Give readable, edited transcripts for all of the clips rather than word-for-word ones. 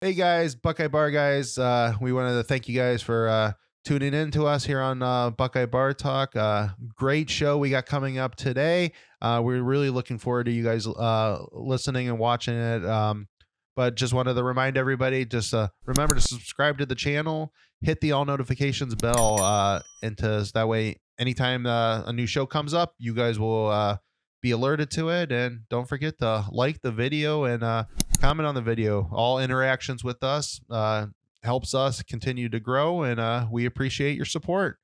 Hey guys, Buckeye Bar guys. We wanted to thank you guys for tuning in to us here on Buckeye Bar Talk. Great show we got coming up today. We're really looking forward to you guys listening and watching it. But just wanted to remind everybody, just remember to subscribe to the channel, hit the all notifications bell, and that way, anytime a new show comes up, you guys will be alerted to it. And don't forget to like the video and comment on the video. All interactions with us helps us continue to grow, and we appreciate your support.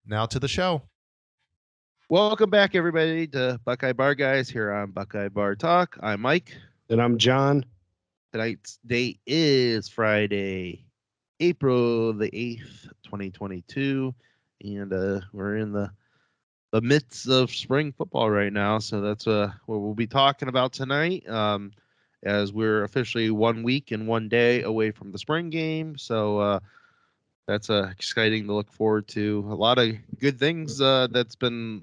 Now to the show. Welcome back, everybody, to Buckeye Bar Guys here on Buckeye Bar Talk. I'm Mike. And I'm John. Tonight's date is Friday, April the 8th, 2022, and we're in the midst of spring football right now, so that's what we'll be talking about tonight. As we're officially 1 week and 1 day away from the spring game. So that's exciting to look forward to. A lot of good things that's been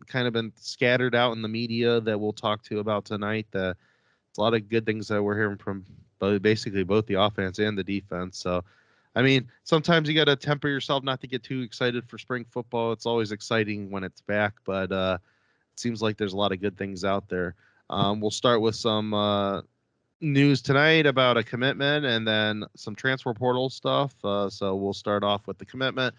scattered out in the media that we'll talk to about tonight. It's a lot of good things that we're hearing from basically both the offense and the defense. So, I mean, sometimes you got to temper yourself not to get too excited for spring football. It's always exciting when it's back, but it seems like there's a lot of good things out there. We'll start with some news tonight about a commitment and then some transfer portal stuff. So we'll start off with the commitment.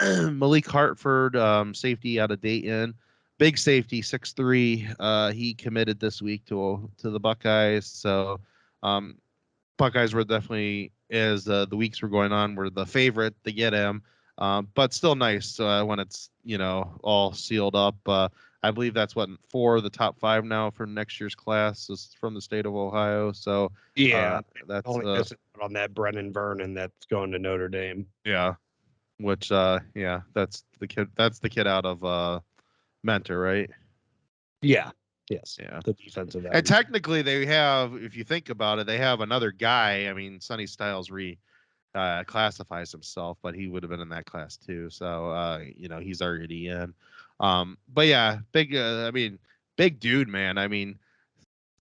Malik Hartford, safety out of Dayton, big safety, 6'3". He committed this week to the Buckeyes. So Buckeyes were definitely, as the weeks were going on, were the favorite to get him. But still nice when it's all sealed up. I believe that's 4 of the top 5 now for next year's class is from the state of Ohio. So yeah, that's only missing on that Brennan Vernon that's going to Notre Dame. Yeah, which that's the kid. That's the kid out of Mentor, right? Yeah. Yes. Yeah. The defensive end. And technically, they have, if you think about it, they have another guy. I mean, Sonny Styles classifies himself, but he would have been in that class too. So he's already in. But yeah, big. Big dude, man. I mean,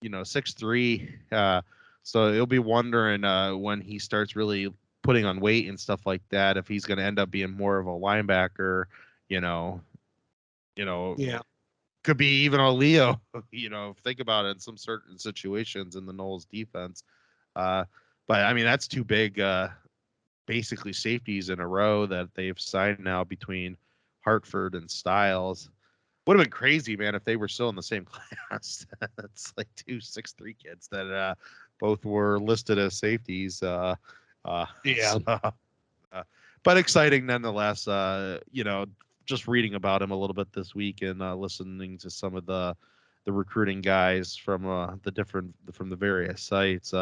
6'3". So you'll be wondering when he starts really putting on weight and stuff like that, if he's going to end up being more of a linebacker. Yeah. Could be even a Leo. Think about it in some certain situations in the Knowles defense. But I mean, that's 2 big. Basically safeties in a row that they've signed now between Hartford and Styles. Would have been crazy, man, if they were still in the same class. That's like 2 6'3" kids that both were listed as safeties. Yeah. But exciting nonetheless. Just reading about him a little bit this week and listening to some of the recruiting guys from the various sites.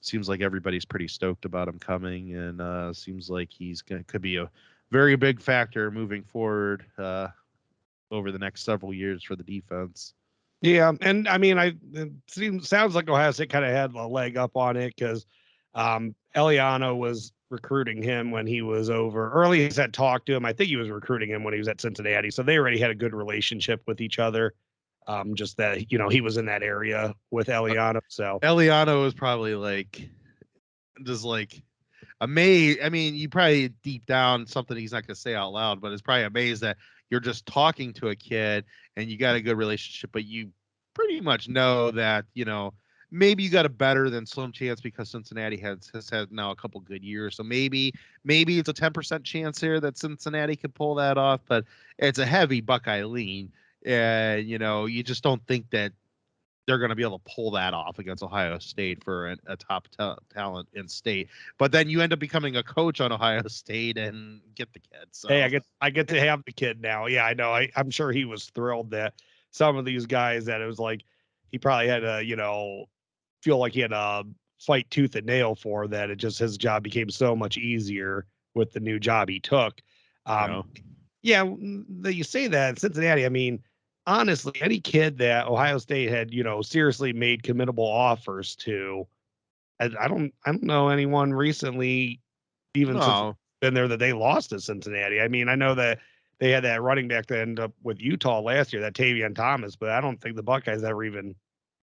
Seems like everybody's pretty stoked about him coming, and seems like could be a very big factor moving forward over the next several years for the defense. Yeah, and I mean, sounds like Ohio State kind of had a leg up on it because Eliano was recruiting him when he was over. Early he had talked to him. I think he was recruiting him when he was at Cincinnati, so they already had a good relationship with each other. Just that he was in that area with Eliano. So Eliano was probably just amazed. I mean, you probably deep down something he's not going to say out loud, but it's probably amazed that you're just talking to a kid and you got a good relationship, but you pretty much know that maybe you got a better than slim chance because Cincinnati has had now a couple good years. So maybe it's a 10% chance here that Cincinnati could pull that off, but it's a heavy Buckeye lean. And, you just don't think that they're going to be able to pull that off against Ohio State for a top talent in state. But then you end up becoming a coach on Ohio State and get the kid. So. Hey, I get to have the kid now. Yeah, I know. I'm sure he was thrilled that some of these guys that it was like he probably had to, feel like he had to fight tooth and nail for that. It just his job became so much easier with the new job he took. Yeah, you say that Cincinnati. I mean, honestly, any kid that Ohio State had, seriously made committable offers to, I don't know anyone recently, even since been there, that they lost to Cincinnati. I mean, I know that they had that running back that ended up with Utah last year, that Tavion Thomas, but I don't think the Buckeyes ever even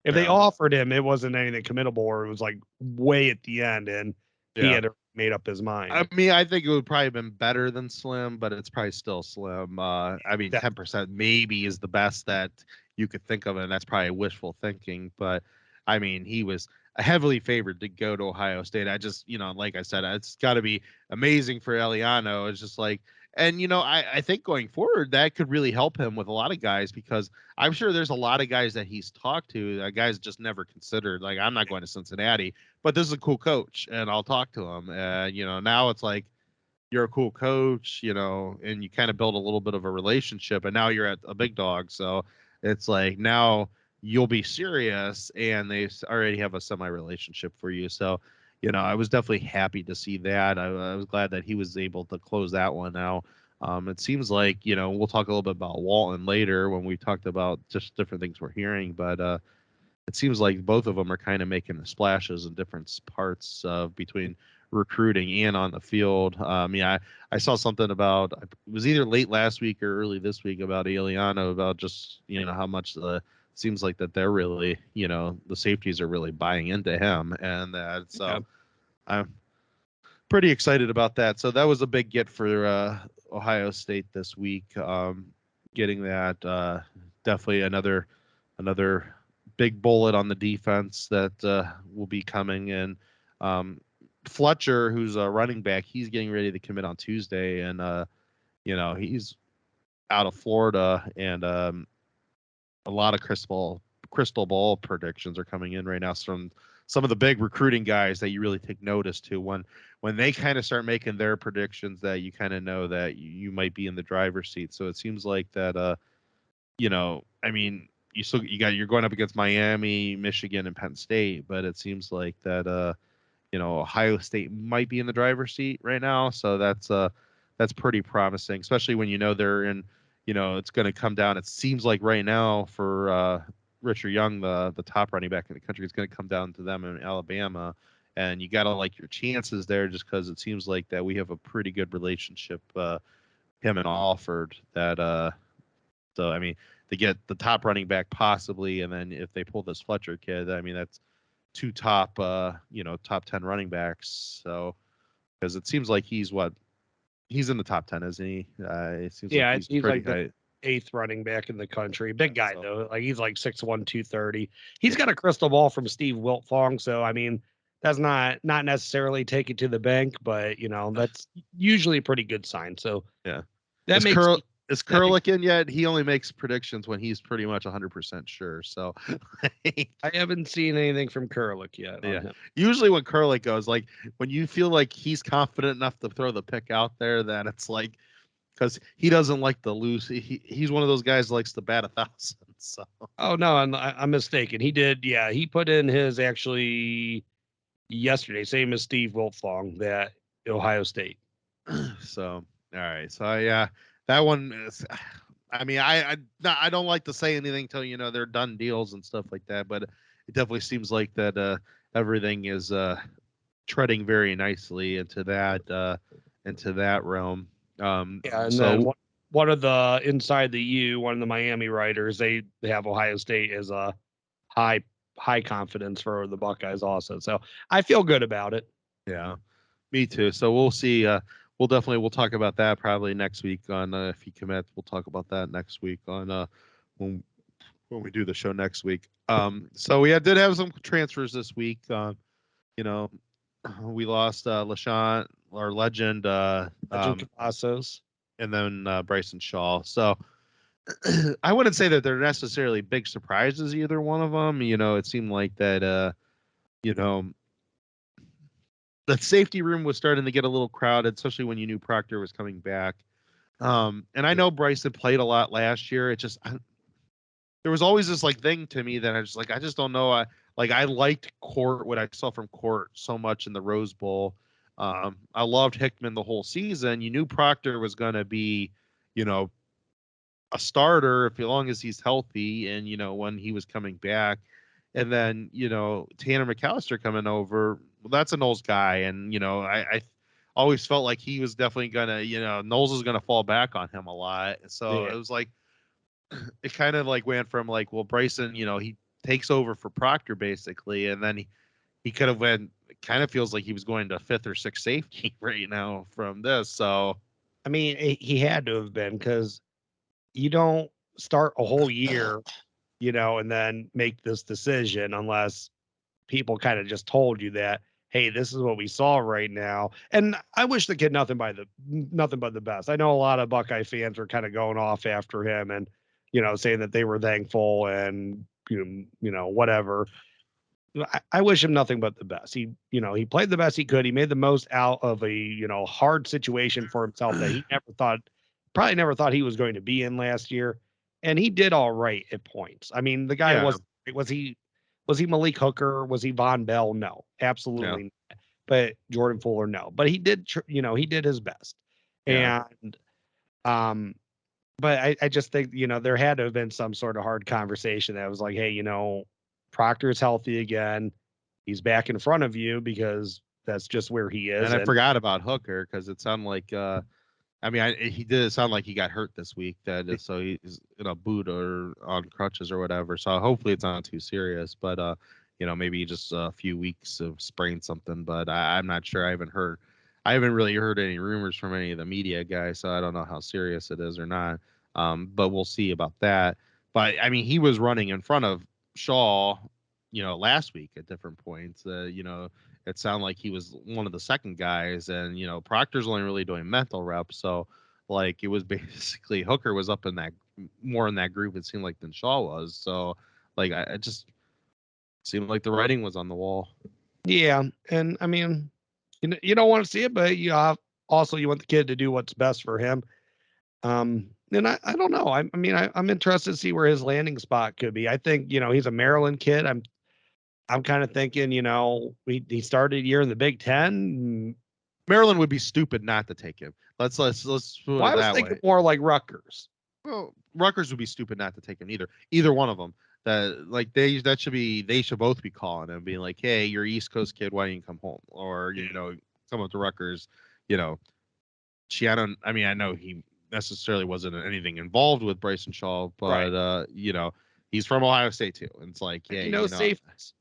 If they Yeah. offered him, it wasn't anything committable, or it was like way at the end, and he Yeah. had made up his mind. I mean, I think it would probably have been better than slim, but it's probably still slim. I mean, That 10% maybe is the best that you could think of, and that's probably wishful thinking. But I mean, he was heavily favored to go to Ohio State. I just, like I said, it's got to be amazing for Eliano. It's just like, and I think going forward that could really help him with a lot of guys, because I'm sure there's a lot of guys that he's talked to that guys just never considered. Like, I'm not going to Cincinnati, but this is a cool coach and I'll talk to him. And, now it's like you're a cool coach, and you kind of build a little bit of a relationship, and now you're at a big dog. So it's like now you'll be serious and they already have a semi relationship for you. So, I was definitely happy to see that. I was glad that he was able to close that one out. It seems like, we'll talk a little bit about Walton later when we talked about just different things we're hearing, but, it seems like both of them are kind of making the splashes in different parts of between recruiting and on the field. I saw something about, it was either late last week or early this week, about Eliano, about just how much seems like that they're really the safeties are really buying into him, and that so I'm pretty excited about that. So that was a big get for Ohio State this week. Getting that definitely another big bullet on the defense that will be coming in. Fletcher, who's a running back, he's getting ready to commit on Tuesday, and he's out of Florida, and a lot of crystal ball predictions are coming in right now from some of the big recruiting guys that you really take notice to when they kind of start making their predictions, that you kind of know that you might be in the driver's seat. So it seems like that I mean, you're going up against Miami, Michigan, and Penn State, but it seems like that Ohio State might be in the driver's seat right now. So that's pretty promising, especially when they're in, it's going to come down. It seems like right now for Richard Young, the top running back in the country, it's going to come down to them in Alabama, and you got to like your chances there, just because it seems like that we have a pretty good relationship, him and Alford, that so I mean, they get the top running back possibly, and then if they pull this Fletcher kid, I mean, that's two top top 10 running backs. So because it seems like he's in the top 10, isn't he? It seems like he's pretty like high. the eighth running back in the country. Big guy, So, though. Like, he's like 6'1", 230. He's got a crystal ball from Steve Wiltfong, so I mean, that's not necessarily take it to the bank, but that's usually a pretty good sign. So yeah. that Is makes Kurlick in yet? He only makes predictions when he's pretty much 100% sure. So I haven't seen anything from Kurlick yet on yeah. him. Usually when Kurlick goes, like when you feel like he's confident enough to throw the pick out there, that it's like, because he doesn't like to lose. He's one of those guys that likes to bat 1,000. So Oh no, I'm mistaken. He did, yeah. He put in his actually yesterday, same as Steve Wiltfong, that Ohio State. so all right. So yeah, that one is. I mean, I don't like to say anything till they're done deals and stuff like that, but it definitely seems like that everything is treading very nicely into that realm. Yeah, and then So one of the inside the U, one of the Miami writers, they have Ohio State as a high confidence for the Buckeyes also. So I feel good about it. yeah, me too. So we'll see. We'll talk about that probably next week on if he commits. We'll talk about that next week on when we do the show next week. So we did have some transfers this week. You know, we lost Lejond, our legend, Legend Cavazos. and then Bryson Shaw. So I wouldn't say that they're necessarily big surprises, either one of them. It seemed like that. You know, the safety room was starting to get a little crowded, especially when you knew Proctor was coming back. And I know Bryson played a lot last year. It just there was always this like thing to me that I just don't know. I liked Court, what I saw from Court so much in the Rose Bowl. I loved Hickman the whole season. You knew Proctor was going to be, a starter as long as he's healthy, and when he was coming back. And then Tanner McAllister coming over. Well, that's a Knowles guy, and I always felt like he was definitely gonna Knowles is gonna fall back on him a lot. So Yeah. it was like it kind of like went from like, well, Bryson, he takes over for Proctor basically, and then he could have went. Kind of feels like he was going to fifth or sixth safety right now from this. So, I mean, he had to have been, because you don't start a whole year, and then make this decision unless people kind of just told you that, hey, this is what we saw right now. And I wish the kid nothing but the best. I know a lot of Buckeye fans are kind of going off after him and, saying that they were thankful and, whatever. I wish him nothing but the best. He played the best he could. He made the most out of a, hard situation for himself that he probably never thought he was going to be in last year. And he did all right at points. I mean, the guy yeah, was he Malik Hooker? Was he Von Bell? No, yeah, absolutely not. But Jordan Fuller, no. But he did, he did his best. yeah. And, but I just think, there had to have been some sort of hard conversation that was like, hey, Proctor's healthy again. He's back in front of you because that's just where he is. And I forgot about Hooker because it sounded like, I mean, he did sound like he got hurt this week. So he's in a boot or on crutches or whatever. So hopefully it's not too serious. But maybe just a few weeks of sprained something. But I'm not sure. I haven't really heard any rumors from any of the media guys. So I don't know how serious it is or not. But we'll see about that. But I mean, he was running in front of Shaw, last week at different points. It sounded like he was one of the second guys, and Proctor's only really doing mental reps. So like it was basically Hooker was up in that more in that group. It seemed like than Shaw was. So like I just seemed like the writing was on the wall. Yeah, and I mean, you don't want to see it, but also you want the kid to do what's best for him. And I don't know. I mean, I'm interested to see where his landing spot could be. I think, he's a Maryland kid. I'm kind of thinking, he started a year in the Big Ten. Maryland would be stupid not to take him. Let's put Well, it I was that thinking way. more like Rutgers. Well, Rutgers would be stupid not to take him either one of them. They should both be calling him, being like, hey, you're East Coast kid, why don't you come home? Or come up to Rutgers. Shannon. I mean, I know he necessarily wasn't anything involved with Bryson Shaw, but right. He's from Ohio State too. And it's like, yeah, safeties.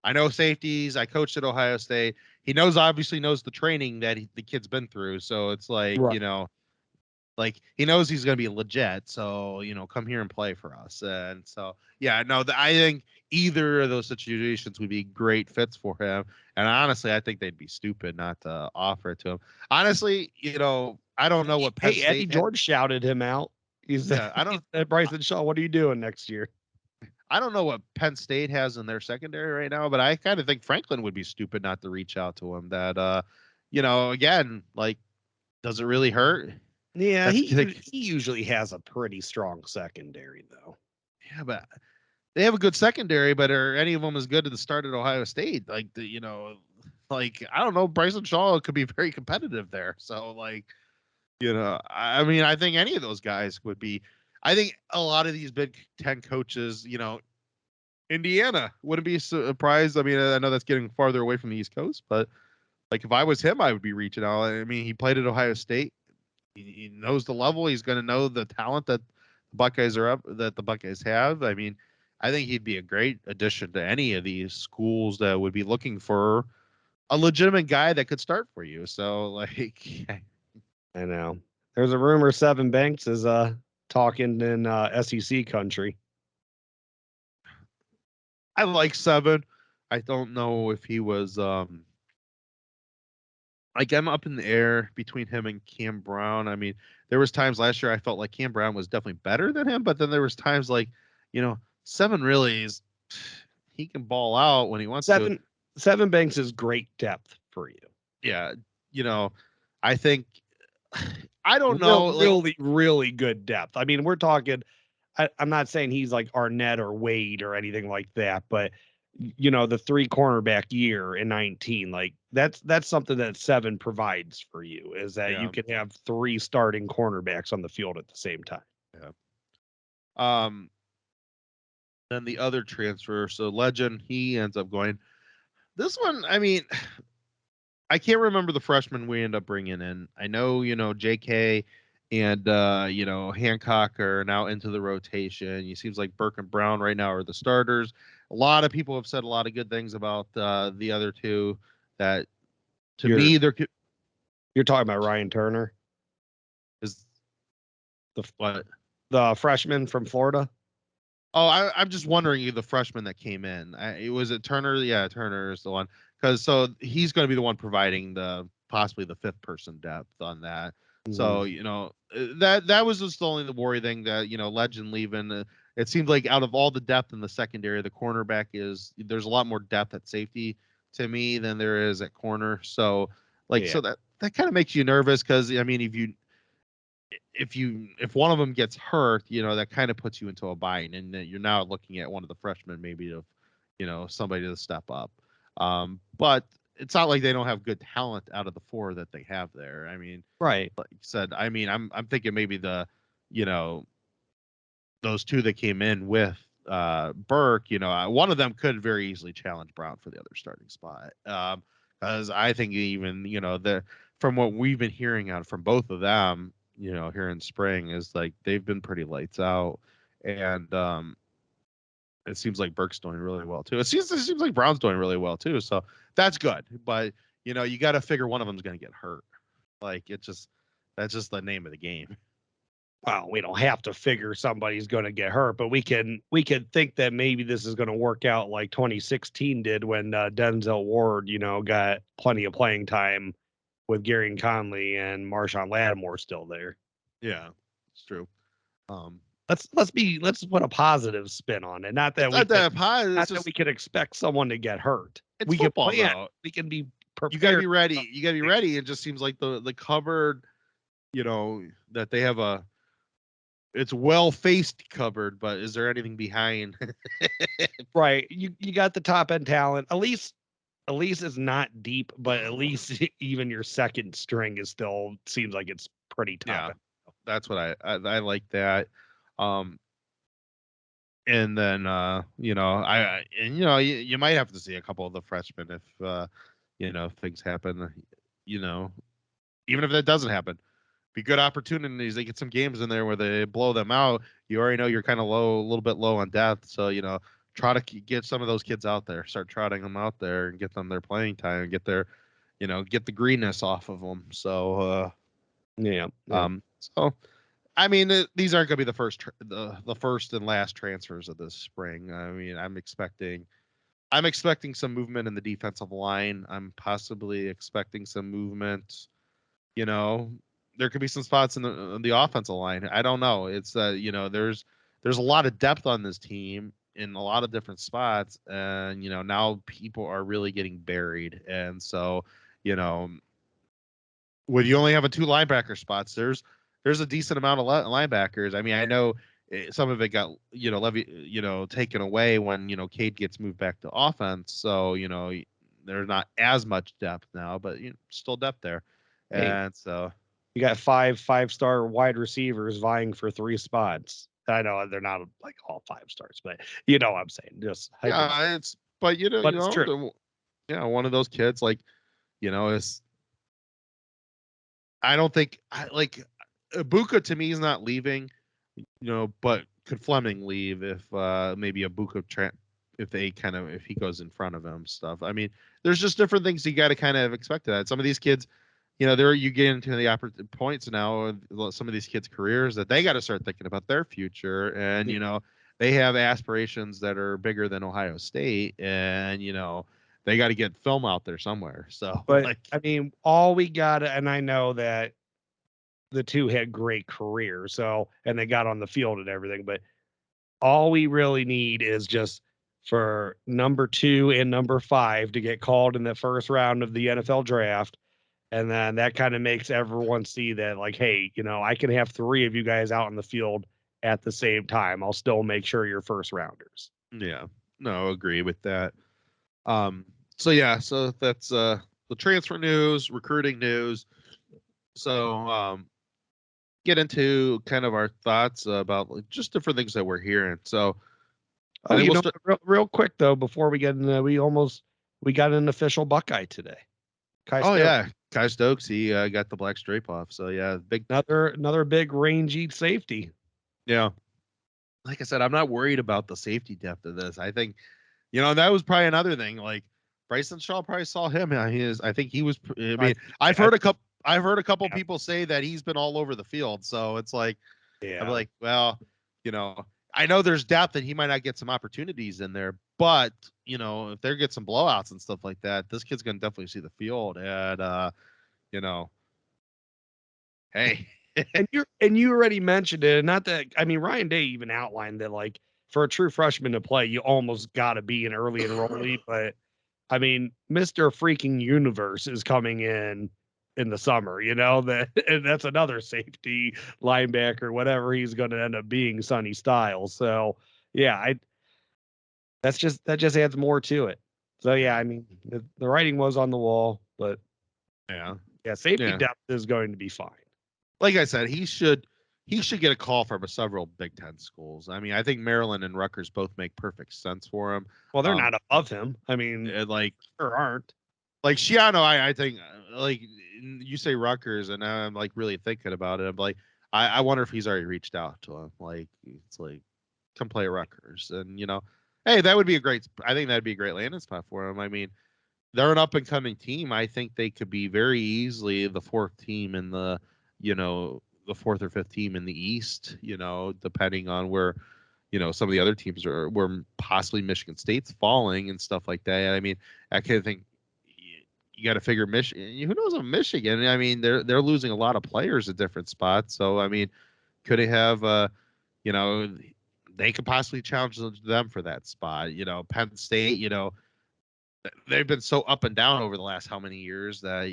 I know safeties. I coached at Ohio State. He obviously knows the training that the kid's been through. So it's like, Right. like he knows he's going to be legit. So, come here and play for us. And so, yeah, no, I think either of those situations would be great fits for him. And honestly, I think they'd be stupid not to offer it to him. Honestly, I don't know what Penn Hey, Eddie State George shouted him out. He's yeah, I he don't said, Bryson Shaw, what are you doing next year? I don't know what Penn State has in their secondary right now, but I kind of think Franklin would be stupid not to reach out to him. That again, like, does it really hurt? Yeah, That's he usually has a pretty strong secondary, though. yeah, but they have a good secondary, but are any of them as good at the start at Ohio State? Like like I don't know, Bryson Shaw could be very competitive there. So like, I mean, I think any of those guys would be. I think a lot of these Big Ten coaches, Indiana wouldn't be surprised. I mean, I know that's getting farther away from the East Coast, but like if I was him, I would be reaching out. I mean, he played at Ohio State. He knows the level. He's going to know the talent that the Buckeyes have. I mean, I think he'd be a great addition to any of these schools that would be looking for a legitimate guy that could start for you. So like, I know. There's a rumor Seven Banks is talking in SEC country. I like Seven. I don't know if he was like I'm up in the air between him and Cam Brown. I mean, there was times last year I felt like Cam Brown was definitely better than him, but then there was times like, Seven really is he can ball out when he wants to. Seven Banks is great depth for you. Yeah, I think I don't know, like Really, really good depth. I mean, we're talking. I'm not saying he's like Arnett or Wade or anything like that, but the 3 cornerback year in 19, like that's something that Seven provides for you, is that you can have 3 starting cornerbacks on the field at the same time. Yeah. Then the other transfer, so Lejond, he ends up going. This one, I mean, I can't remember the freshman we end up bringing in. I know, JK and Hancock are now into the rotation. It seems like Burke and Brown right now are the starters. A lot of people have said a lot of good things about the other two. That to You're me, there you're talking about Ryan Turner, is the what. the freshman from Florida. Oh, I'm just wondering the freshman that came in. Was it Turner? Yeah, Turner is the one because so he's going to be the one providing the possibly the fifth person depth on that. Mm-hmm. So that was just only the worry thing that Lejond leaving. It seemed like out of all the depth in the secondary, the cornerback there's a lot more depth at safety to me than there is at corner. So Yeah. so that kind of makes you nervous because I mean if one of them gets hurt, that kind of puts you into a bind, and then you're now looking at one of the freshmen maybe of, somebody to step up. But it's not like they don't have good talent out of the four that they have there. I mean, Right. like you said, I mean, I'm thinking maybe you know, those two that came in with Burke, one of them could very easily challenge Brown for the other starting spot. Because I think even from what we've been hearing out from both of them, here in spring is like they've been pretty lights out, and it seems like Burke's doing really well too. It seems like Brown's doing really well too. So that's good, but you got to figure one of them's going to get hurt. Like that's just the name of the game. Well, we don't have to figure somebody's going to get hurt, but we can think that maybe this is going to work out like 2016 did when Denzel Ward, got plenty of playing time with Gary Conley and Marshawn Lattimore still there. Yeah, it's true. Um, Let's put a positive spin on it. Not that it's we not can, that high. not It's that just we can expect someone to get hurt. it's We can football plan. though. We can be You got to prepared. be ready. You got to be ready. It just seems like the cupboard, that they have it's well faced cupboard, but is there anything behind? Right. You got the top end talent. At least it's not deep, but at least even your second string is still seems like it's pretty top Yeah, end. that's what I like that. Um, and then you might have to see a couple of the freshmen if if things happen. You know, even if that doesn't happen, be good opportunities. They get some games in there where they blow them out. You already know you're kind of low, a little bit low on depth. So try to get some of those kids out there, start trotting them out there, and get them their playing time, and get get the greenness off of them. So Yeah. so I mean, these aren't going to be the the first and last transfers of this spring. I mean, I'm expecting some movement in the defensive line. I'm possibly expecting some movement. You know, there could be some spots in the offensive line. I don't know. It's there's a lot of depth on this team in a lot of different spots, and now people are really getting buried, and so you know when you only have a two linebacker spots, there's a decent amount of linebackers. I mean, I know some of it got taken away when Cade gets moved back to offense, so there's not as much depth now, but still depth there, Hey, and so you got five-star wide receivers vying for 3 spots. I know they're not like all 5 stars, but you know what I'm saying. Just yeah, it's but but it's true. yeah, one of those kids like is I don't think like Ibuka to me is not leaving, but could Fleming leave if maybe Ibuka if he goes in front of him stuff. I mean, there's just different things you got to kind of expect that. Some of these kids, you get into the points now. Some of these kids' careers that they got to start thinking about their future, and they have aspirations that are bigger than Ohio State, and they got to get film out there somewhere. So, But I mean, all we got, and I know that the two had great careers, so and they got on the field and everything, but all we really need is just for number 2 and number 5 to get called in the first round of the NFL draft. And then that kind of makes everyone see that, like, hey, I can have 3 of you guys out in the field at the same time. I'll still make sure you're first rounders. yeah, no, agree with that. So yeah, so that's the transfer news, recruiting news. So get into kind of our thoughts about just different things that we're hearing. So Oh, I think real quick though, before we get into, we got an official Buckeye today. Kai oh Sterling. yeah, Kai Stokes, he got the black stripe off. So yeah, big. Another big rangy safety. Yeah, like I said, I'm not worried about the safety depth of this. I think, that was probably another thing. Like Bryson Shaw probably saw him. I think he was. I mean, I've heard a couple people say that he's been all over the field. So it's like, I'm like, well, I know there's depth and he might not get some opportunities in there, but if they get some blowouts and stuff like that, this kid's gonna definitely see the field. And hey. and you already mentioned it. Not that, I mean, Ryan Day even outlined that, like, for a true freshman to play, you almost got to be an early enrollee. But I mean, Mr. Freaking Universe is coming in the summer. And that's another safety, linebacker, whatever he's going to end up being, Sonny Styles. So yeah, that just adds more to it. So yeah, I mean, the writing was on the wall, but Yeah, safety depth is going to be fine. Like I said, he should get a call from several Big Ten schools. I mean, I think Maryland and Rutgers both make perfect sense for him. Well, they're not above him. I mean, like, sure aren't. Like Shiano, I think, like you say Rutgers, and now I'm like really thinking about it. I'm like, I wonder if he's already reached out to him. Like, it's like, come play Rutgers, and hey, that would be I think that'd be a great landing spot for him. I mean, they're an up and coming team. I think they could be very easily the fourth team in the fourth or fifth team in the East. Depending on where some of the other teams are, where possibly Michigan State's falling and stuff like that. I mean, I kind of think you got to figure Michigan. Who knows about Michigan? I mean, they're losing a lot of players at different spots. So I mean, could they have they could possibly challenge them for that spot. Penn State. They've been so up and down over the last how many years that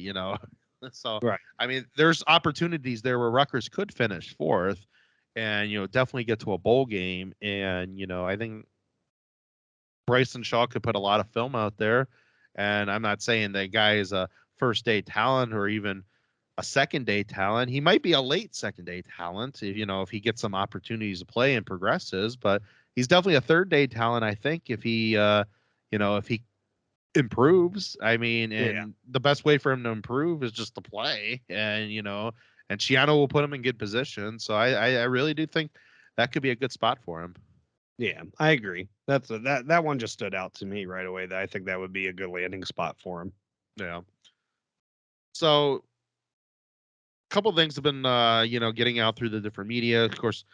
So right. I mean, there's opportunities there where Rutgers could finish fourth, and definitely get to a bowl game. And I think Bryson Shaw could put a lot of film out there. And I'm not saying that guy is a first day talent or even a second day talent. He might be a late second day talent if he gets some opportunities to play and progresses. But he's definitely a third day talent, I think, if he if he improves. I mean, and the best way for him to improve is just to play. And and Shiano will put him in good position. So I really do think that could be a good spot for him. Yeah, I agree. That one just stood out to me right away. That I think that would be a good landing spot for him. Yeah. So a couple things have been getting out through the different media. Of course,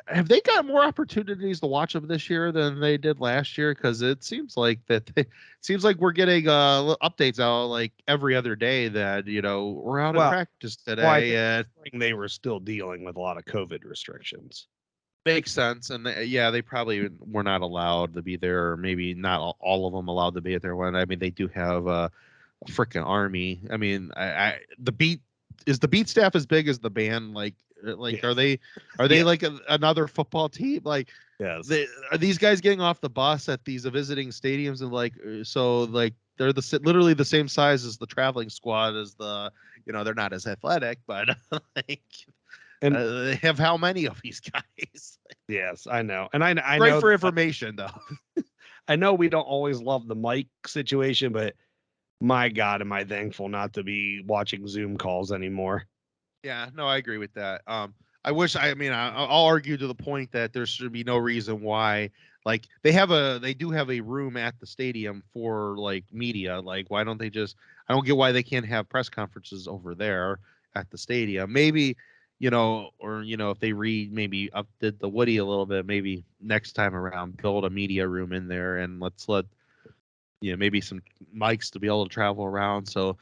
have they got more opportunities to watch them this year than they did last year? Because it seems like we're getting updates out like every other day that we're out of practice today, and they were still dealing with a lot of COVID restrictions. Makes sense. And they probably were not allowed to be there, or maybe not all of them allowed to be at their one. I mean, they do have a freaking army. I mean, the beat staff as big as the band? Like yes. Are they like another football team? Like, yes. Are these guys getting off the bus at these visiting stadiums and they're literally the same size as the traveling squad as they're not as athletic, but like. And they have how many of these guys? Yes, I know. And I great know for information, though. I know we don't always love the mic situation, but my God, am I thankful not to be watching Zoom calls anymore. Yeah, no, I agree with that. I'll argue to the point that there should be no reason why. Like they do have a room at the stadium for like media. Like, why don't they I don't get why they can't have press conferences over there at the stadium. Maybe if they maybe updid the Woody a little bit, maybe next time around build a media room in there, and let's let maybe some mics to be able to travel around. So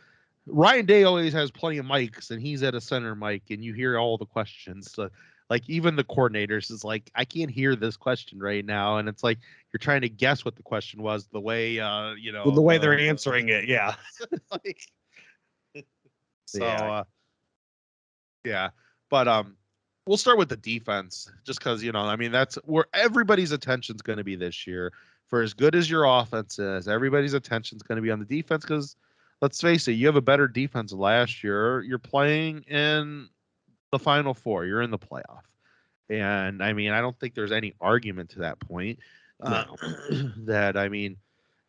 Ryan Day always has plenty of mics, and he's at a center mic, and you hear all the questions. So, like, even the coordinators is like, I can't hear this question right now, and it's like you're trying to guess what the question was the way the way they're answering it. Yeah. Yeah. But we'll start with the defense, just because that's where everybody's attention's going to be this year. For as good as your offense is, everybody's attention's going to be on the defense, because let's face it, you have a better defense than last year. You're playing in the Final Four. You're in the playoff, and I mean, I don't think there's any argument to that point. No. That I mean,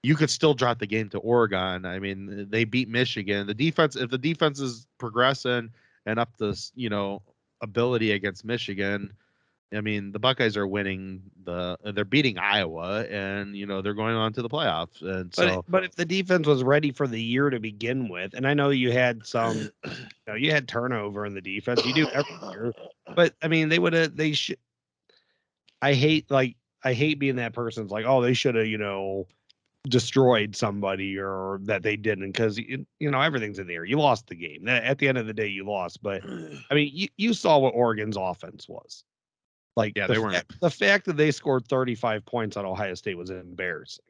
you could still drop the game to Oregon. I mean, they beat Michigan. The defense, if the defense is progressing and up to, ability against Michigan, I mean, the Buckeyes are winning they're beating Iowa, and they're going on to the playoffs. And so, but if the defense was ready for the year to begin with, and I know you had some, you had turnover in the defense, you do every year, but I mean, they should. I hate being that person's like, oh, they should have, destroyed somebody or that they didn't, because everything's in the air. You lost the game. At the end of the day, you lost. But I mean, you saw what Oregon's offense was. Like, yeah, they weren't. The fact that they scored 35 points on Ohio State was embarrassing,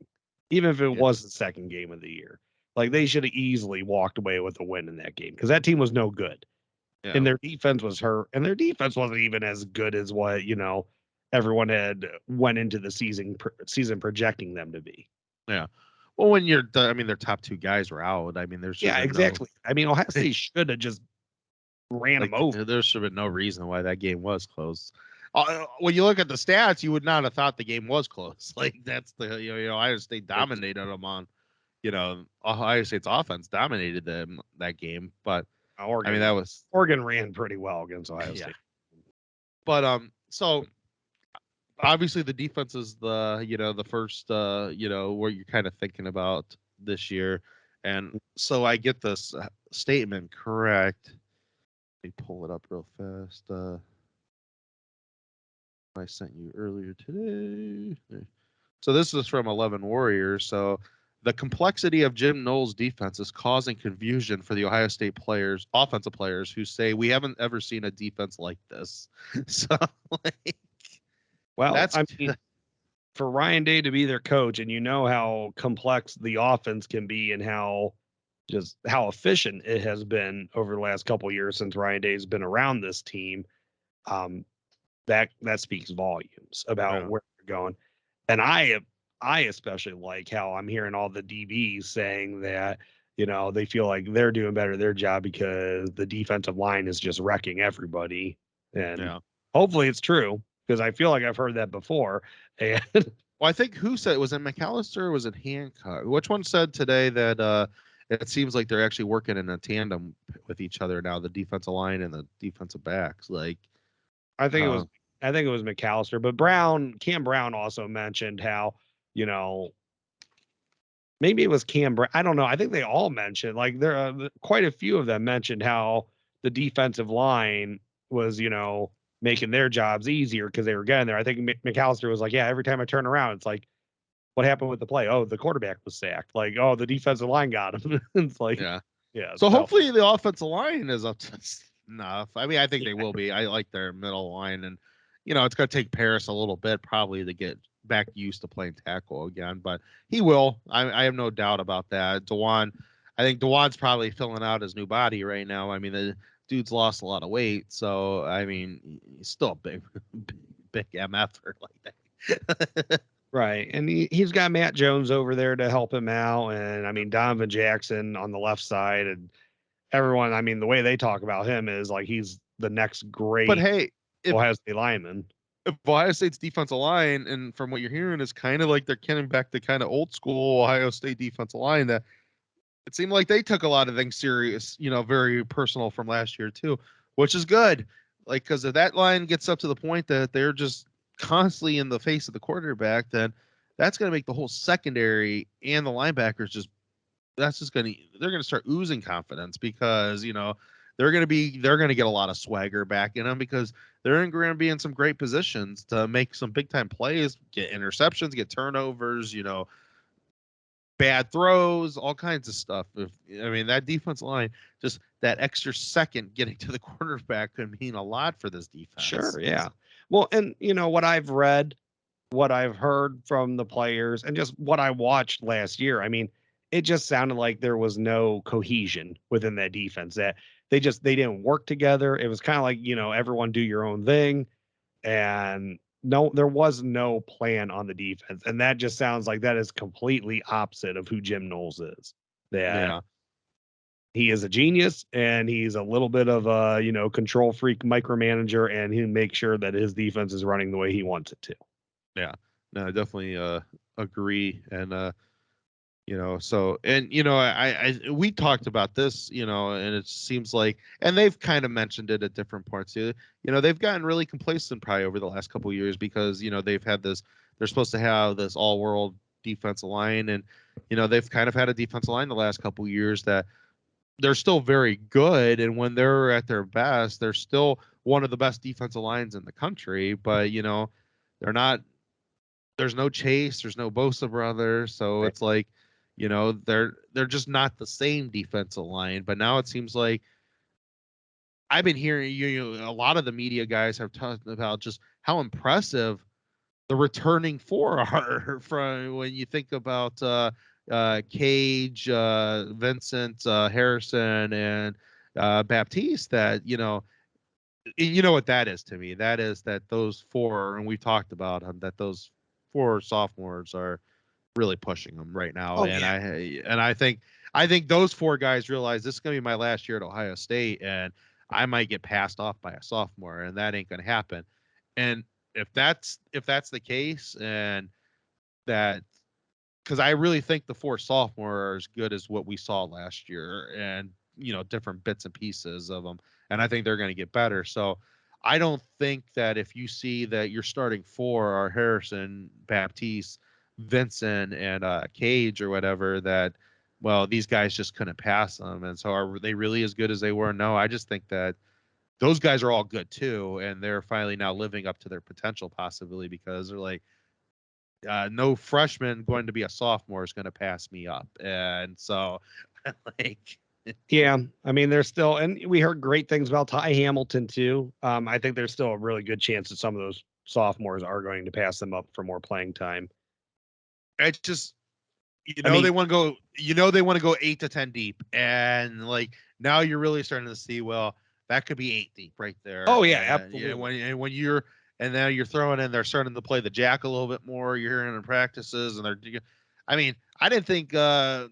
even if it Yeah. was the second game of the year. Like, they should have easily walked away with a win in that game, because that team was no good. Yeah. And their defense was hurt, and their defense wasn't even as good as what everyone had went into the season projecting them to be. Yeah. Well, when their top two guys were out. I mean, there's exactly. I mean, Ohio State should have just ran them over. There should have been no reason why that game was close. When you look at the stats, you would not have thought the game was close. Like, that's Ohio State dominated them on, Ohio State's offense dominated them that game. But Oregon, I mean, Oregon ran pretty well against Ohio State. But so obviously the defense is the first what you're kind of thinking about this year. And so I get this statement correct. Let me pull it up real fast. I sent you earlier today. So this is from 11 Warriors. So the complexity of Jim Knowles' defense is causing confusion for the Ohio State players, offensive players, who say we haven't ever seen a defense like this. So, well, I mean, for Ryan Day to be their coach, and how complex the offense can be, and how efficient it has been over the last couple of years since Ryan Day's been around this team, that speaks volumes about where they're going. And I especially like how I'm hearing all the DBs saying that, they feel like they're doing better at their job because the defensive line is just wrecking everybody. And hopefully it's true, because I feel like I've heard that before. And well, I think who said, was it McAllister or was it Hancock? Which one said today that it seems like they're actually working in a tandem with each other now, the defensive line and the defensive backs? Like, I think it was McAllister, but Cam Brown also mentioned how, maybe it was Cam Brown. I don't know. I think they all mentioned, like, there are quite a few of them mentioned how the defensive line was, making their jobs easier because they were getting there. I think McAllister was like, yeah, every time I turn around, it's like, what happened with the play? Oh, the quarterback was sacked. Like, oh, the defensive line got him. It's like, yeah. So hopefully the offensive line is up to enough. I mean, I think they will be. I like their middle line, and it's going to take Paris a little bit probably to get back used to playing tackle again, but he will. I have no doubt about that. I think Dewan's probably filling out his new body right now. I mean, the dude's lost a lot of weight, so I mean, he's still a big MF like that. Right. And he's got Matt Jones over there to help him out. And I mean, Donovan Jackson on the left side, and everyone, I mean, the way they talk about him is like he's the next great Ohio State lineman. If Ohio State's defensive line, and from what you're hearing, is kind of like they're getting back to kind of old school Ohio State defensive line, that it seemed like they took a lot of things serious, very personal from last year too, which is good. Like, because if that line gets up to the point that they're just constantly in the face of the quarterback, then that's going to make the whole secondary and the linebackers they're going to start oozing confidence, because they're going to get a lot of swagger back in them, because they're going to be in some great positions to make some big time plays, get interceptions, get turnovers, bad throws, all kinds of stuff. That defense line, just that extra second getting to the quarterback could mean a lot for this defense. Sure, yeah. Well, and what I've read, what I've heard from the players, and just what I watched last year, I mean, it just sounded like there was no cohesion within that defense, that they didn't work together. It was kind of like, everyone do your own thing, and there was no plan on the defense. And that just sounds like that is completely opposite of who Jim Knowles is. He is a genius, and he's a little bit of a, control freak micromanager, and he makes sure that his defense is running the way he wants it to. Yeah, no, I definitely agree. And So, and we talked about this, and it seems like, and they've kind of mentioned it at different parts too. They've gotten really complacent probably over the last couple of years because they've had this. They're supposed to have this all-world defensive line, and they've kind of had a defensive line the last couple of years that they're still very good, and when they're at their best, they're still one of the best defensive lines in the country. But they're not. There's no Chase, there's no Bosa brothers, so Right. it's like, they're just not the same defensive line. But now it seems like I've been hearing a lot of the media guys have talked about just how impressive the returning four are from when you think about Cage, Vincent, Harrison, and Baptiste. That what that is to me. That is that those four, and we talked about them, that those four sophomores are really pushing them right now. Oh And yeah. I think those four guys realize this is gonna be my last year at Ohio State, and I might get passed off by a sophomore, and that ain't gonna happen. And if that's the case, and that because I really think the four sophomore are as good as what we saw last year, and different bits and pieces of them, and I think they're going to get better. So I don't think that if you see that your starting four are Harrison, Baptiste, Vincent, and Cage or whatever, that these guys just couldn't pass them, and so are they really as good as they were? No, I just think that those guys are all good too, and they're finally now living up to their potential possibly because they're like, no freshman going to be a sophomore is going to pass me up. And so, like, Yeah, I mean, there's still, and we heard great things about Ty Hamilton too. I think there's still a really good chance that some of those sophomores are going to pass them up for more playing time. it's just, I mean, they want to go, they want to go 8 to 10 deep. And like, now you're really starting to see, well, that could be 8 deep right there. oh yeah, And absolutely. and now you're throwing in, they're starting to play the jack a little bit more. You're hearing in practices, and I mean, I didn't think, uh,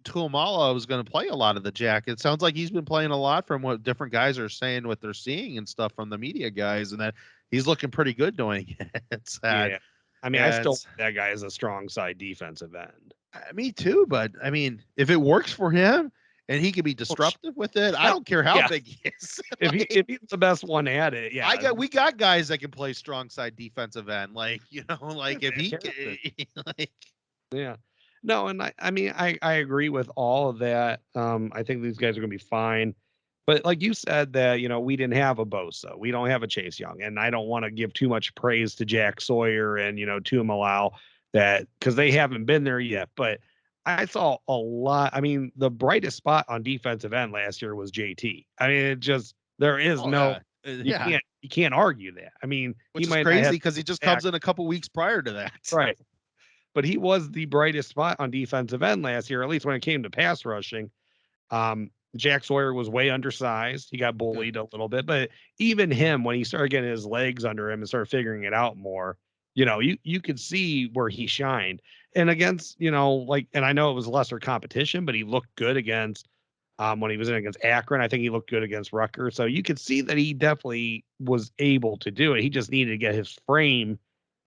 Tuamala was going to play a lot of the jack. It sounds like he's been playing a lot from what different guys are saying, what they're seeing and stuff from the media guys, and that he's looking pretty good doing it. It's sad. Yeah, I mean, I And still that guy is a strong side defensive end. me too, but I mean, if it works for him and he can be Oh, disruptive with it, I hell, don't care how yeah. big he is. If Like, he's the best one at it, yeah, we got guys that can play strong side defensive end. Like, like if he fantastic. like Yeah. No, and I mean, I agree with all of that. I think these guys are gonna be fine. But like you said that, we didn't have a Bosa. We don't have a Chase Young. And I don't want to give too much praise to Jack Sawyer and, Tuamalau that because they haven't been there yet. But I saw a lot. I mean, the brightest spot on defensive end last year was JT. I mean, it just there is oh no yeah. you Yeah. can't argue that. I mean, he Which is might not crazy have because he just back comes in a couple weeks prior to that. right but he was the brightest spot on defensive end last year, at least when it came to pass rushing. Jack Sawyer was way undersized. He got bullied a little bit, but even him, when he started getting his legs under him and started figuring it out more, you could see where he shined. And against, like, and I know it was lesser competition, but he looked good against when he was in against Akron. I think he looked good against Rutgers. So you could see that he definitely was able to do it. He just needed to get his frame,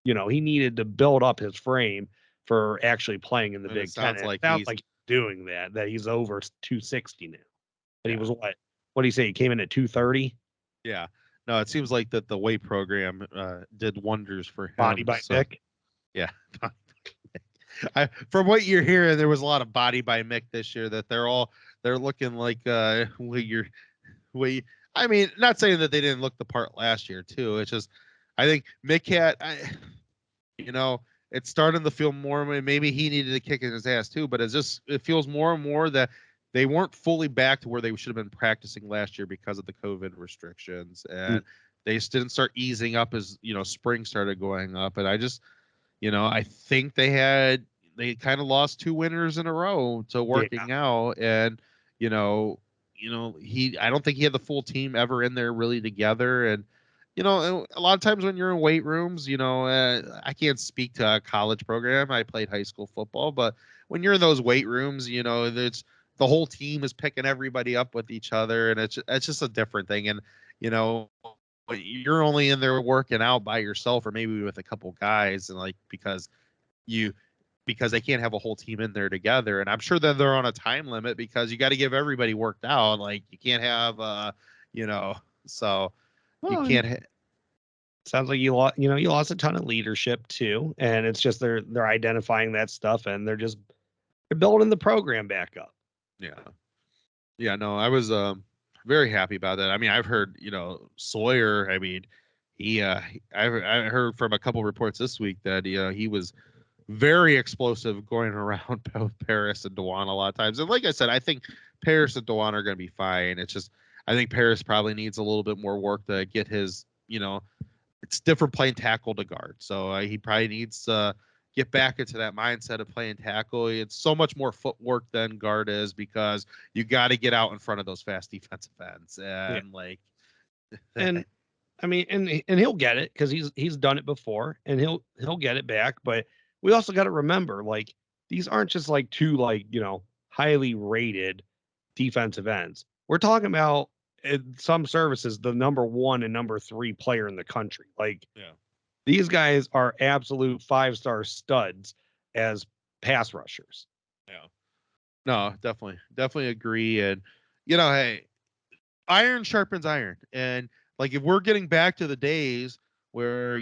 he needed to build up his frame for actually playing in the And it Big Ten. sounds And it like sounds he's like he's doing that he's over 260 now. But he yeah. was what do you say? He came in at 230 Yeah. No, it seems like that the weight program did wonders for body him. by So Mick. yeah. From what you're hearing, there was a lot of body by Mick this year. That they're looking like we. I mean, not saying that they didn't look the part last year too. It's just I think Mick had you know it's starting to feel more. Maybe he needed a kick in his ass too, but it feels more and more that they weren't fully back to where they should have been practicing last year because of the COVID restrictions, Mm, and they just didn't start easing up as spring started going up. And I think they kind of lost two winners in a row to yeah, working out, and you know, I don't think he had the full team ever in there really together. And a lot of times when you're in weight rooms, I can't speak to a college program. I played high school football, but when you're in those weight rooms, it's the whole team is picking everybody up with each other, and it's just a different thing. And you know, you're only in there working out by yourself or maybe with a couple guys, and like because you because they can't have a whole team in there together. And I'm sure that they're on a time limit because you got to give everybody worked out. Like you can't have, you know, so you Well, and can't. sounds like you lost a ton of leadership too, and it's just they're identifying that stuff and they're building the program back up. Yeah. Yeah. No, I was very happy about that. I mean, I've heard, Sawyer. I mean, I heard from a couple reports this week that he was very explosive going around both Paris and Dewan a lot of times. And like I said, I think Paris and Dewan are going to be fine. It's just I think Paris probably needs a little bit more work to get his, it's different playing tackle to guard. So he probably needs to get back into that mindset of playing tackle. It's so much more footwork than guard is because you got to get out in front of those fast defensive ends Yeah. and like. And I mean, and he'll get it because he's done it before, and he'll get it back. But we also got to remember, like these aren't just like two like highly rated defensive ends. We're talking about in some services the number 1 and number 3 player in the country. Like Yeah. these guys are absolute 5-star studs as pass rushers. Yeah. No, definitely agree. And hey, iron sharpens iron. And like if we're getting back to the days where,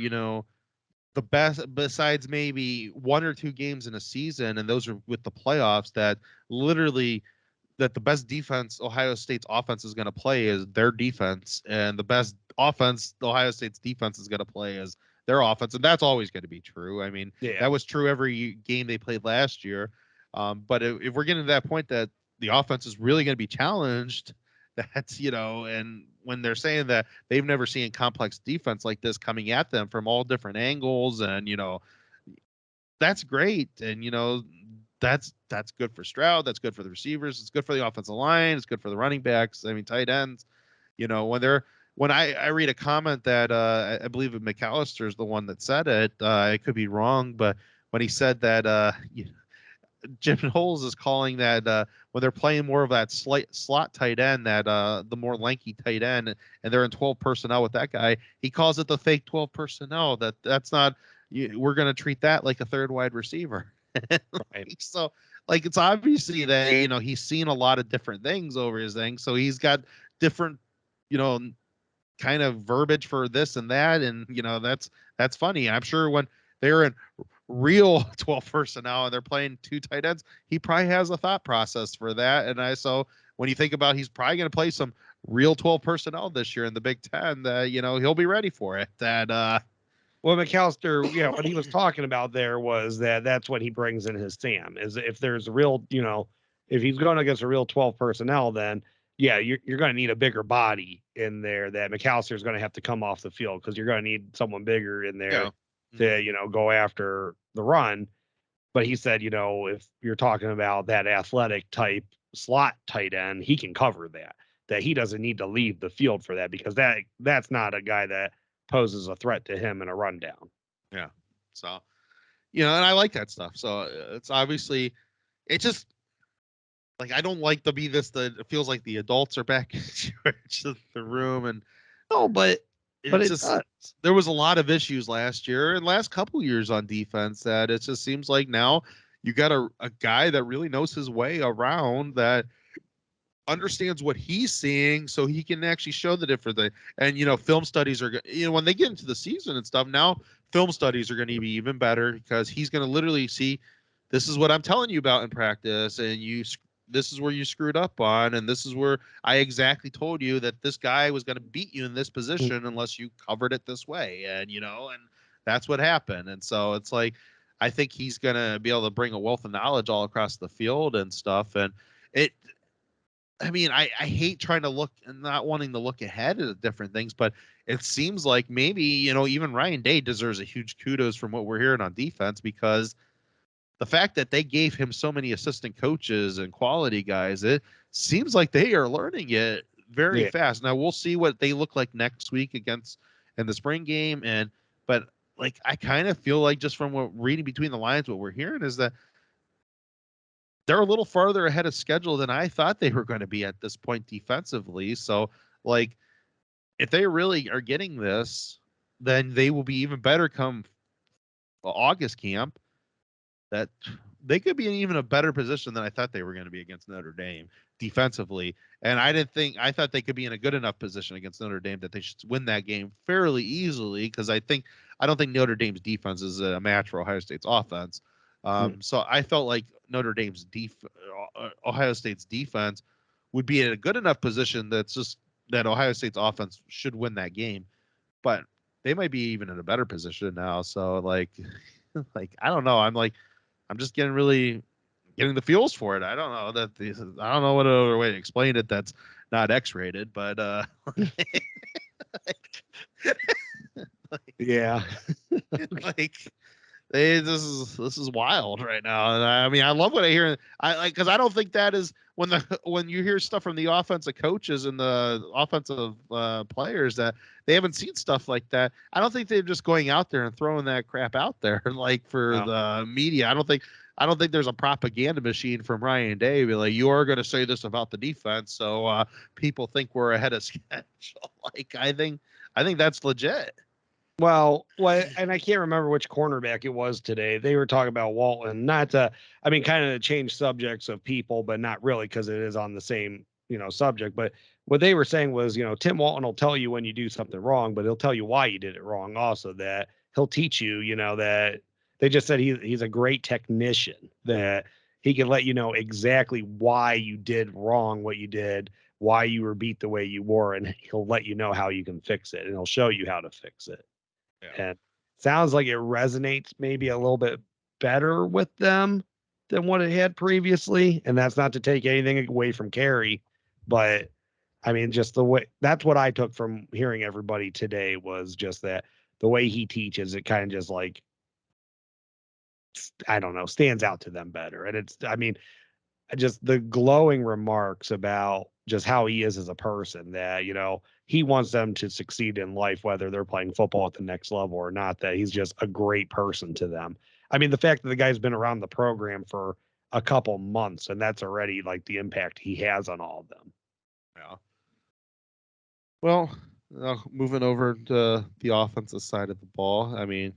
the best besides maybe one or two games in a season, and those are with the playoffs, that literally that the best defense Ohio State's offense is going to play is their defense, and the best offense Ohio State's defense is going to play is their offense, and that's always going to be true. I mean, Yeah. that was true every game they played last year. But if we're getting to that point that the offense is really going to be challenged, that's and when they're saying that they've never seen complex defense like this coming at them from all different angles, and that's great, and that's good for Stroud, that's good for the receivers, it's good for the offensive line, it's good for the running backs. I mean, tight ends. When I read a comment that I believe McAllister is the one that said it. I could be wrong, but when he said that Jim Knowles is calling that when they're playing more of that slot tight end, that the more lanky tight end, and they're in 12 personnel with that guy, he calls it the fake 12 personnel. That's not. We're going to treat that like a third wide receiver. Right. So, like, it's obviously that he's seen a lot of different things over his thing, so he's got different, you know, kind of verbiage for this and that, and that's funny. I'm sure when they're in real 12 personnel and they're playing two tight ends, he probably has a thought process for that. So when you think about he's probably going to play some real 12 personnel this year in the Big Ten, that he'll be ready for it. Well, McAllister, what he was talking about there was that's what he brings in his Sam is if there's a real, if he's going against a real 12 personnel, then yeah, you're going to need a bigger body in there. That McAllister is going to have to come off the field because you're going to need someone bigger in there to go after the run. But he said, if you're talking about that athletic type slot tight end, he can cover that. That he doesn't need to leave the field for that because that's not a guy that poses a threat to him in a rundown. Yeah. So, and I like that stuff. So it's obviously, it just like, I don't like to be this, it feels like the adults are back in the room. And No, but it's it just, does. there was a lot of issues last year and last couple years on defense that it just seems like now you got a guy that really knows his way around, that understands what he's seeing, so he can actually show the different thing. And film studies are when they get into the season and stuff, now film studies are going to be even better because he's going to literally see, this is what I'm telling you about in practice, and this is where you screwed up on, and this is where I exactly told you that this guy was going to beat you in this position unless you covered it this way, and and that's what happened. And so it's like, I think he's going to be able to bring a wealth of knowledge all across the field and stuff. And it I mean, I hate trying to look and not wanting to look ahead at different things, but it seems like maybe, even Ryan Day deserves a huge kudos from what we're hearing on defense, because the fact that they gave him so many assistant coaches and quality guys, it seems like they are learning it very fast. Now we'll see what they look like next week in the spring game. But like, I kind of feel like, just from what reading between the lines, what we're hearing is that they're a little farther ahead of schedule than I thought they were going to be at this point defensively. So, like, if they really are getting this, then they will be even better come August camp. that they could be in even a better position than I thought they were going to be against Notre Dame defensively. And I thought they could be in a good enough position against Notre Dame that they should win that game fairly easily, because I don't think Notre Dame's defense is a match for Ohio State's offense. So I felt like Ohio State's defense would be in a good enough position that Ohio State's offense should win that game. But they might be even in a better position now. So like I don't know. I'm just getting the feels for it. I don't know I don't know what other way to explain it that's not X-rated, but yeah. like this is wild right now. And I mean, I love what I hear. Because I don't think that is when you hear stuff from the offensive coaches and the offensive players that they haven't seen stuff like that. I don't think they're just going out there and throwing that crap out there like for the media. I don't think there's a propaganda machine from Ryan Day. Like, you are going to say this about the defense, so people think we're ahead of schedule. Like, I think that's legit. Well, and I can't remember which cornerback it was today. They were talking about Walton, not to, I mean, kind of to change subjects of people, but not really, because it is on the same, subject. But what they were saying was, Tim Walton will tell you when you do something wrong, but he'll tell you why you did it wrong. Also, that he'll teach you, that they just said he's a great technician, that he can let you know exactly why you did wrong what you did, why you were beat the way you were, and he'll let you know how you can fix it, and he'll show you how to fix it. Yeah. And sounds like it resonates maybe a little bit better with them than what it had previously. And that's not to take anything away from Carey, but I mean, just the way that's what I took from hearing everybody today was just that the way he teaches it kind of just like, I don't know, stands out to them better. And I mean, just the glowing remarks about just how he is as a person, that he wants them to succeed in life whether they're playing football at the next level or not, that he's just a great person to them. I mean, the fact that the guy's been around the program for a couple months, and that's already like the impact he has on all of them. Yeah. Well, moving over to the offensive side of the ball, I mean,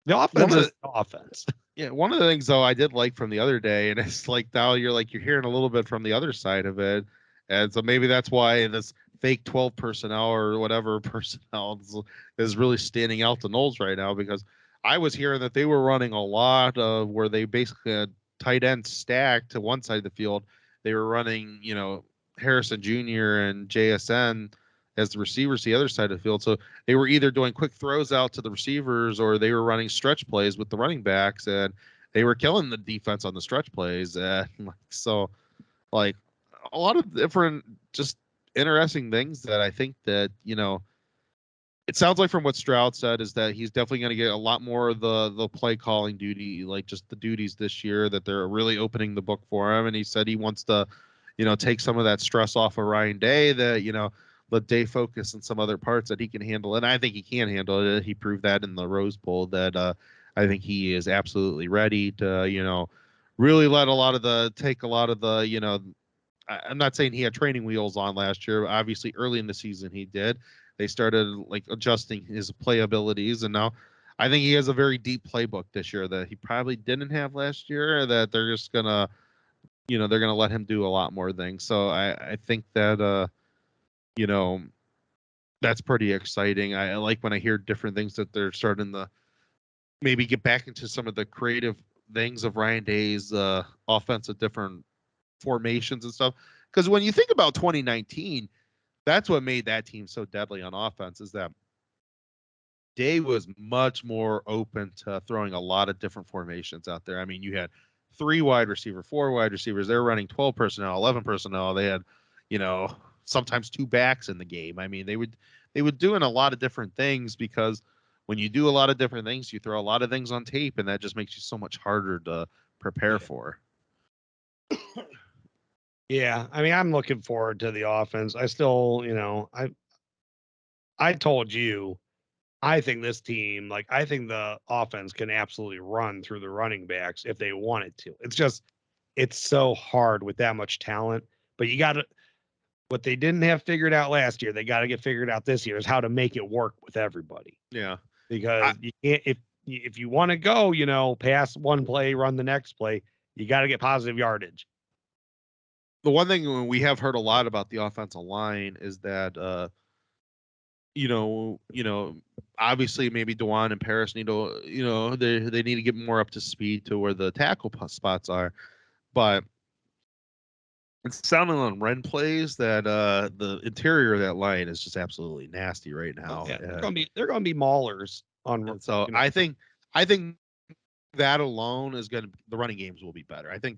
The offense is the offense. Yeah, one of the things though I did like from the other day, and it's like now you're hearing a little bit from the other side of it, and so maybe that's why this fake 12 personnel or whatever personnel is really standing out to Knowles right now, because I was hearing that they were running a lot of where they basically had tight end stacked to one side of the field. They were running, Harrison Jr. and JSN as the receivers to the other side of the field. So they were either doing quick throws out to the receivers or they were running stretch plays with the running backs, and they were killing the defense on the stretch plays. So like a lot of different just interesting things that I think that, it sounds like from what Stroud said is that he's definitely going to get a lot more of the play calling duty, like just the duties this year, that they're really opening the book for him. And he said he wants to, take some of that stress off of Ryan Day, that, let Day focus on some other parts that he can handle. And I think he can handle it. He proved that in the Rose Bowl, that I think he is absolutely ready to, really take a lot of the, I'm not saying he had training wheels on last year. Obviously, early in the season he did. They started like adjusting his play abilities, and now I think he has a very deep playbook this year that he probably didn't have last year. That they're just gonna, they're gonna let him do a lot more things. So I think that that's pretty exciting. I like when I hear different things that they're starting to maybe get back into some of the creative things of Ryan Day's offensive different formations and stuff. Because when you think about 2019, that's what made that team so deadly on offense, is that Day was much more open to throwing a lot of different formations out there. I mean, you had 3 wide receiver, 4 wide receivers. They were running 12 personnel, 11 personnel. They had, sometimes 2 backs in the game. I mean, they would doing a lot of different things, because when you do a lot of different things, you throw a lot of things on tape, and that just makes you so much harder to prepare for. Yeah, I mean, I'm looking forward to the offense. I still, I told you, I think this team, like, I think the offense can absolutely run through the running backs if they wanted to. It's so hard with that much talent. But you got to, what they didn't have figured out last year, they got to get figured out this year, is how to make it work with everybody. Yeah. Because you can't, if you want to go, pass one play, run the next play, you got to get positive yardage. The one thing we have heard a lot about the offensive line is that obviously maybe Dewan and Paris need to, they need to get more up to speed to where the tackle spots are. But it's sounding on run plays that the interior of that line is just absolutely nasty right now. Oh, yeah, they're gonna be maulers on. And so I think that alone is going to, the running games will be better. I think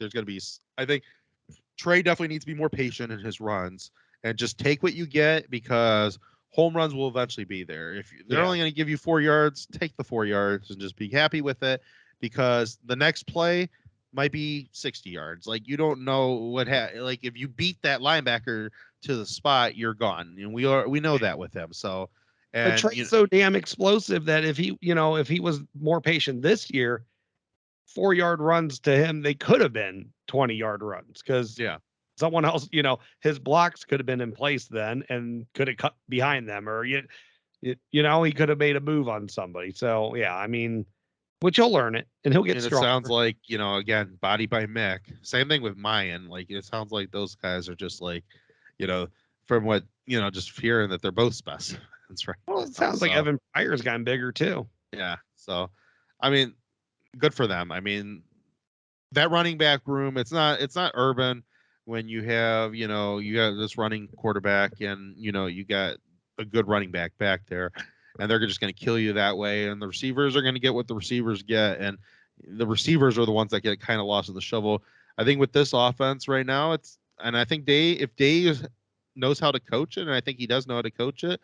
Trey definitely needs to be more patient in his runs and just take what you get, because home runs will eventually be there. If they're only going to give you 4 yards, take the 4 yards and just be happy with it, because the next play might be 60 yards. Like, you don't know like if you beat that linebacker to the spot, you're gone. And we know that with him. So, but and Trey's so damn explosive that if he was more patient this year, 4-yard runs to him, they could have been 20-yard runs, because someone else, his blocks could have been in place then and could have cut behind them, or he could have made a move on somebody. So yeah, I mean, which he'll learn it and he'll get stronger. It sounds like, again, body by Mick. Same thing with Mayan. Like, it sounds like those guys are just like, from what, just hearing that they're both specimens, right? Well, it sounds like Evan Pryor's gotten bigger too. Yeah. So, I mean, good for them. I mean, that running back room, it's not urban when you have, you got this running quarterback and, you got a good running back there, and they're just going to kill you that way. And the receivers are going to get what the receivers get. And the receivers are the ones that get kind of lost in the shovel. I think with this offense right now, and I think if Dave knows how to coach it, and I think he does know how to coach it,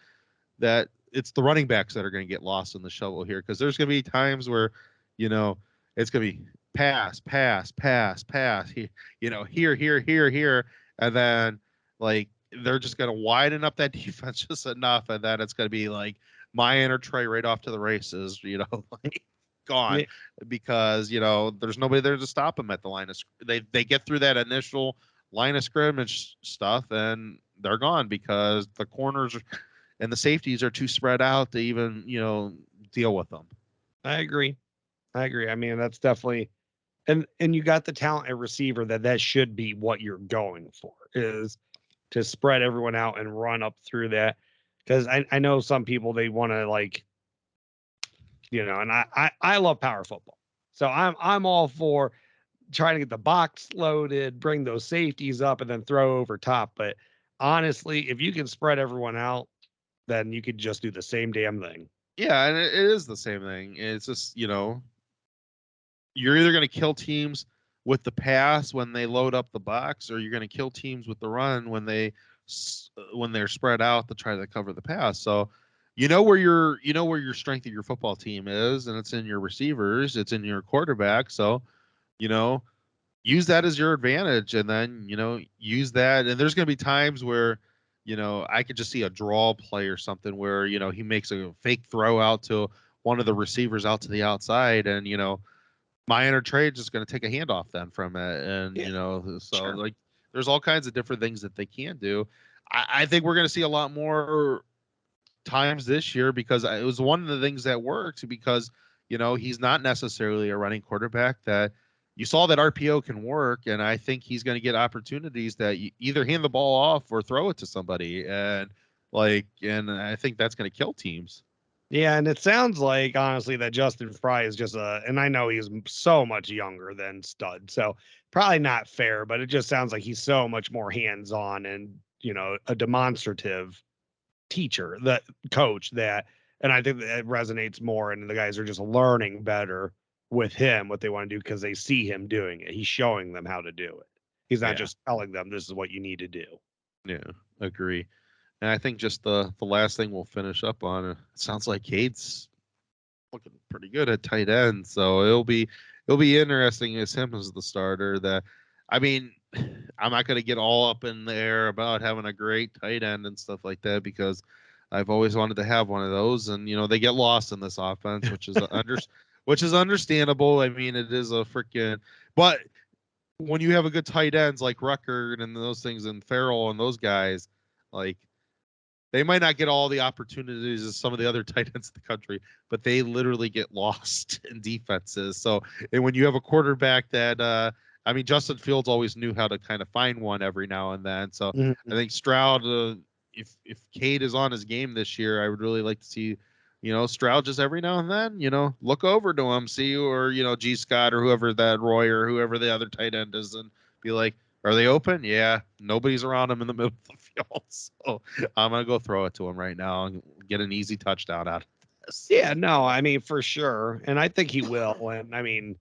that it's the running backs that are going to get lost in the shovel here. Cause there's going to be times where, it's going to be pass, here. And then, like, they're just going to widen up that defense just enough. And then it's going to be like Mayan or Trey right off to the races, like gone, because, there's nobody there to stop them at the line of, they get through that initial line of scrimmage stuff and they're gone, because the corners and the safeties are too spread out to even, deal with them. I agree. I mean, that's definitely, and you got the talent at receiver that should be what you're going for, is to spread everyone out and run up through that. Because I know some people, they want to, like, and I love power football. So I'm all for trying to get the box loaded, bring those safeties up, and then throw over top. But honestly, if you can spread everyone out, then you could just do the same damn thing. Yeah, and it is the same thing. It's just, you're either going to kill teams with the pass when they load up the box, or you're going to kill teams with the run when they're spread out to try to cover the pass. So, where your strength of your football team is, and it's in your receivers, it's in your quarterback. So, use that as your advantage, and then, use that. And there's going to be times where, I could just see a draw play or something where, he makes a fake throw out to one of the receivers out to the outside, and, Mayan or Trey just going to take a handoff then from it. And, so like, there's all kinds of different things that they can do. I think we're going to see a lot more times this year, because it was one of the things that works, because, he's not necessarily a running quarterback. That you saw that RPO can work, and I think he's going to get opportunities that you either hand the ball off or throw it to somebody. And I think that's going to kill teams. Yeah, and it sounds like, honestly, that Justin Fry is just and I know he's so much younger than Stud, so probably not fair, but it just sounds like he's so much more hands-on and, a demonstrative teacher, that coach, and I think that it resonates more, and the guys are just learning better with him what they want to do, because they see him doing it. He's showing them how to do it. He's not just telling them this is what you need to do. Yeah, agree. And I think just the last thing we'll finish up on, it sounds like Cade's looking pretty good at tight end. So it'll be interesting as him as the starter. I mean, I'm not going to get all up in the air about having a great tight end and stuff like that, because I've always wanted to have one of those. And, they get lost in this offense, which is which is understandable. I mean, it is a freaking, but when you have a good tight ends like Rucker and those things, and Farrell and those guys, like, they might not get all the opportunities as some of the other tight ends in the country, but they literally get lost in defenses. So, and when you have a quarterback that, I mean, Justin Fields always knew how to kind of find one every now and then. So I think Stroud, if Cade is on his game this year, I would really like to see, Stroud just every now and then, look over to him, see, or, G. Scott or whoever that Roy or whoever the other tight end is, and be like, are they open? Yeah. Nobody's around him in the middle of the field. So I'm going to go throw it to him right now and get an easy touchdown out of this. Yeah, no, I mean, for sure. And I think he will. And I mean,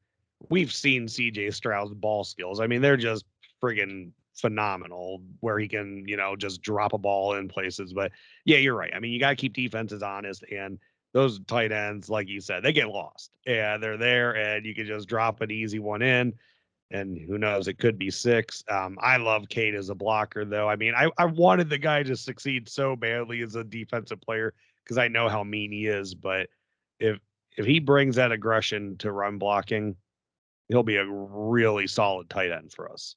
we've seen CJ Stroud's ball skills. I mean, they're just friggin' phenomenal where he can, just drop a ball in places. But yeah, you're right. I mean, you got to keep defenses honest. And those tight ends, like you said, they get lost. Yeah, they're there and you can just drop an easy one in. And who knows, it could be 6. I love Cade as a blocker, though. I mean, I wanted the guy to succeed so badly as a defensive player because I know how mean he is. But if he brings that aggression to run blocking, he'll be a really solid tight end for us.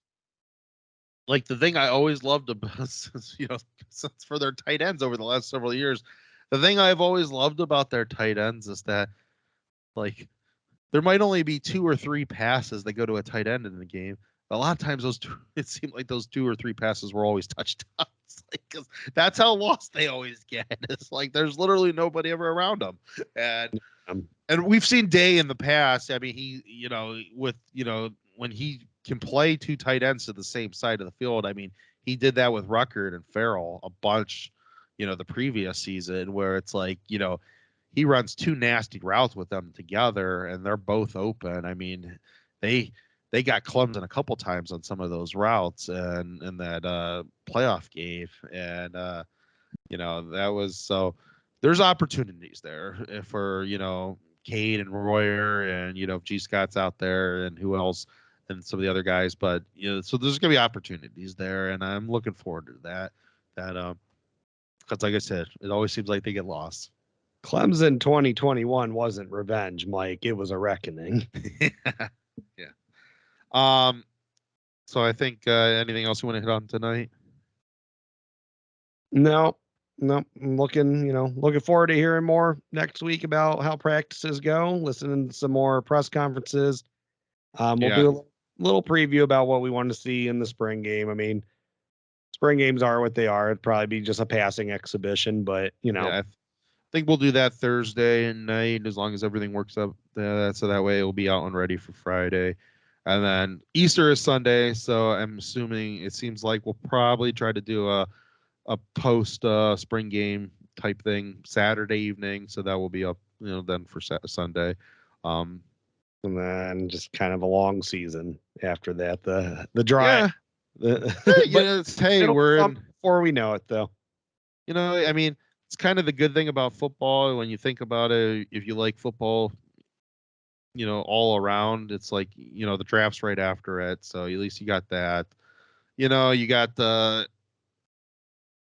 Like the thing I always loved about, since for their tight ends over the last several years, the thing I've always loved about their tight ends is that, like, there might only be 2 or 3 passes that go to a tight end in the game. But a lot of times it seemed like those 2 or 3 passes were always touchdowns. Like, 'cause that's how lost they always get. It's like there's literally nobody ever around them. And we've seen Day in the past. I mean, he, when he can play 2 tight ends to the same side of the field. I mean, he did that with Ruckert and Farrell a bunch, the previous season, where it's like, he runs 2 nasty routes with them together and they're both open. I mean, they got Clemson a couple times on some of those routes and in that playoff game. And that was, so there's opportunities there for, Cade and Royer and, G. Scott's out there and who else and some of the other guys. But, so there's going to be opportunities there. And I'm looking forward to that. Because like I said, it always seems like they get lost. Clemson 2021 wasn't revenge, Mike. It was a reckoning. Yeah. So I think anything else you want to hit on tonight? No. I'm looking forward to hearing more next week about how practices go, listening to some more press conferences. We'll do a little preview about what we want to see in the spring game. I mean, spring games are what they are. It'd probably be just a passing exhibition, but I think we'll do that Thursday night as long as everything works up. So that way it'll be out and ready for Friday. And then Easter is Sunday, so I'm assuming it seems like we'll probably try to do a post spring game type thing Saturday evening. So that will be up, then for Sunday. And then just kind of a long season after that. The dry. Yeah. Hey, we're in before we know it, though. I mean, it's kind of the good thing about football when you think about it. If you like football, all around, it's like, the draft's right after it. So at least you got that. You got the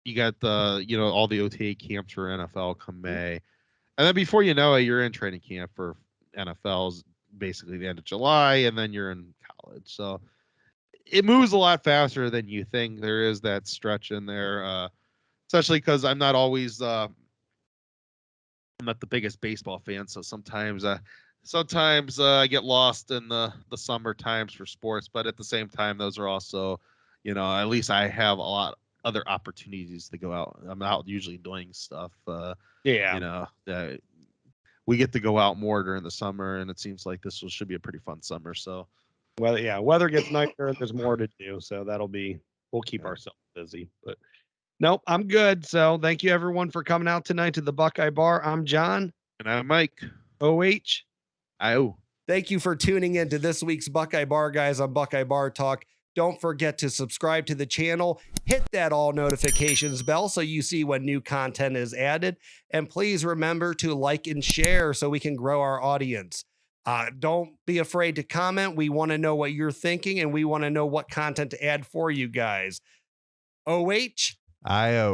all the OTA camps for NFL come May. And then before you know it, you're in training camp for NFL's basically the end of July, and then you're in college. So it moves a lot faster than you think. There is that stretch in there, especially because I'm not always I'm not the biggest baseball fan, so sometimes I get lost in the summer times for sports, but at the same time, those are also, at least I have a lot other opportunities to go out. I'm out usually doing stuff. We get to go out more during the summer, and it seems like this should be a pretty fun summer. So, well, yeah, weather gets nicer. There's more to do, so we'll keep ourselves busy. But nope, I'm good. So thank you everyone for coming out tonight to the Buckeye Bar. I'm John. And I'm Mike. OH. IO. Thank you for tuning in to this week's Buckeye Bar Guys on Buckeye Bar Talk. Don't forget to subscribe to the channel, hit that all notifications bell so you see when new content is added, and please remember to like and share so we can grow our audience. Don't be afraid to comment. We want to know what you're thinking, and we want to know what content to add for you guys. OH. IO.